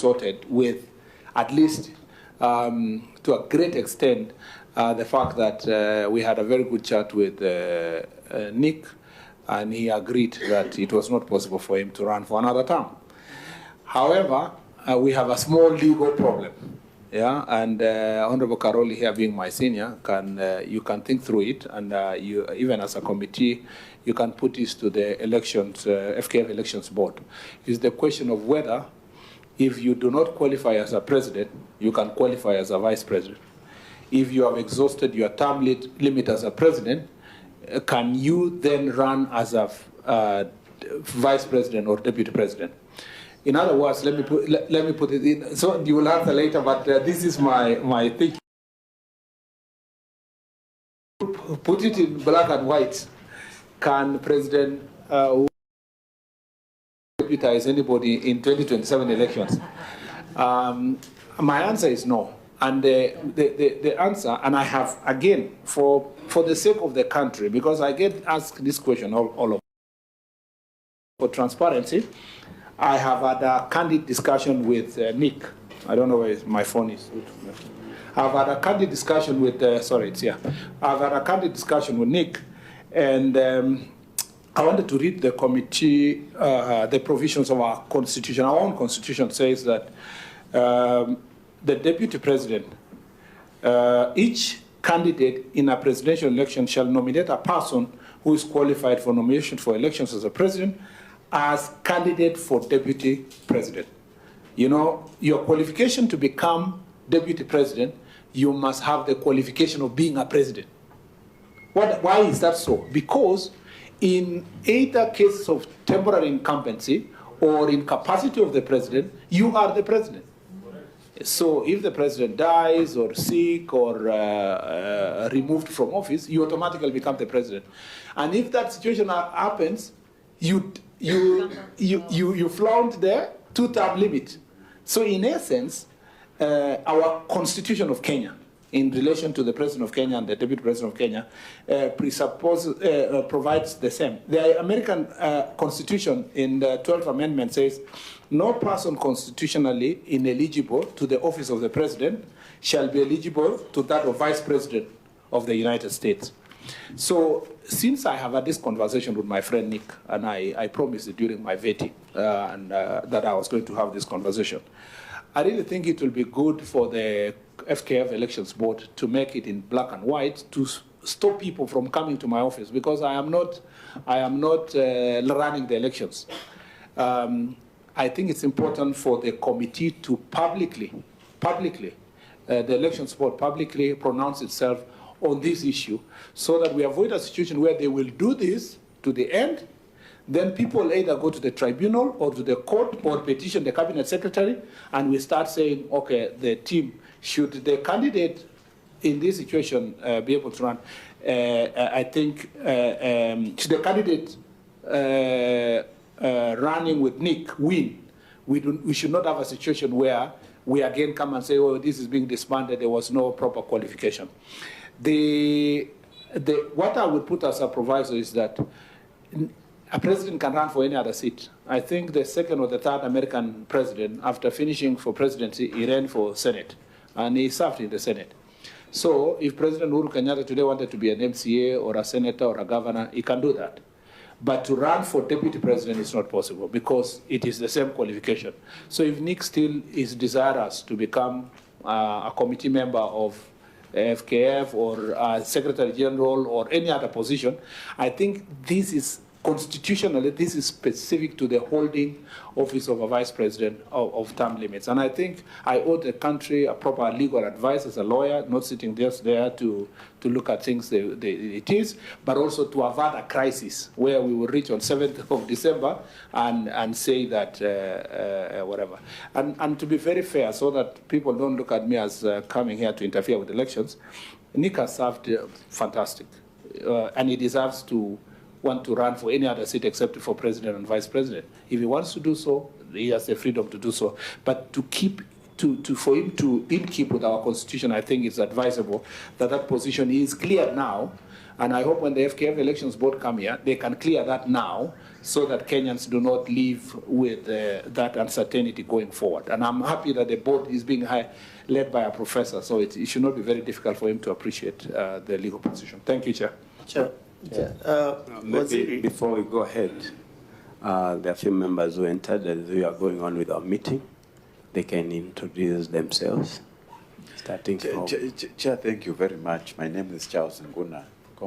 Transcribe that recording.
sorted with, at least to a great extent, the fact that we had a very good chat with Nick, and he agreed that it was not possible for him to run for another term. However, we have a small legal problem, yeah, and Honorable Karoli here being my senior, you can think through it, and you, even as a committee, you can put this to the elections, FKF Elections Board. It's the question of whether, if you do not qualify as a president, you can qualify as a vice president. If you have exhausted your term limit as a president, can you then run as a vice president or deputy president? In other words, let me put it in. So you will answer later, but this is my thinking. Put it in black and white. Can President deputize anybody in 2027 elections? My answer is no. And the answer, and I have, again, for the sake of the country, because I get asked this question all of. For transparency, I have had a candid discussion with Nick. I don't know where my phone is. I've had a candid discussion with, sorry, it's here. I've had a candid discussion with Nick, and I wanted to read the committee, the provisions of our constitution. Our own constitution says that the deputy president, each candidate in a presidential election shall nominate a person who is qualified for nomination for elections as a president as candidate for deputy president. You know, your qualification to become deputy president, you must have the qualification of being a president. Why is that so? Because in either cases of temporary incumbency or incapacity of the president, you are the president. So if the president dies or sick or removed from office, you automatically become the president. And if that situation happens, you flaunt the two-term limit. So in essence, our constitution of Kenya, in relation to the president of Kenya and the deputy president of Kenya, provides the same. The American constitution in the 12th Amendment says, no person constitutionally ineligible to the office of the president shall be eligible to that of vice president of the United States. So since I have had this conversation with my friend Nick, and I promised it during my vetting that I was going to have this conversation, I really think it will be good for the FKF Elections Board to make it in black and white to stop people from coming to my office, because I am not running the elections. I think it's important for the committee to publicly, the Elections Board publicly pronounce itself on this issue, so that we avoid a situation where they will do this to the end, then people either go to the tribunal or to the court or petition the cabinet secretary, and we start saying, okay, the team, should the candidate in this situation be able to run? I think, should the candidate running with Nick win, we should not have a situation where we again come and say, oh, this is being disbanded, there was no proper qualification. What I would put as a proviso is that a president can run for any other seat. I think the second or the third American president, after finishing for presidency, he ran for Senate, and he served in the Senate. So if President Uhuru Kenyatta today wanted to be an MCA or a senator or a governor, he can do that. But to run for deputy president is not possible, because it is the same qualification. So if Nick still is desirous to become a committee member of FKF or Secretary General or any other position, I think this is constitutionally, this is specific to the holding office of a vice president of term limits. And I think I owe the country a proper legal advice as a lawyer, not sitting just there to look at things it is, but also to avert a crisis where we will reach on 7th of December and say that whatever. And to be very fair, so that people don't look at me as coming here to interfere with elections, Nick has served fantastic, and he deserves to want to run for any other seat except for president and vice president. If he wants to do so, he has the freedom to do so. But for him to keep with our constitution, I think it's advisable that position is clear now. And I hope when the FKF Elections Board come here, they can clear that now, so that Kenyans do not live with that uncertainty going forward. And I'm happy that the board is being led by a professor, so it should not be very difficult for him to appreciate the legal position. Thank you, Chair. Chair. Maybe before we go ahead, there are a few members who entered as we are going on with our meeting. They can introduce themselves, starting from... Chair, thank you very much. My name is Charles Nguna.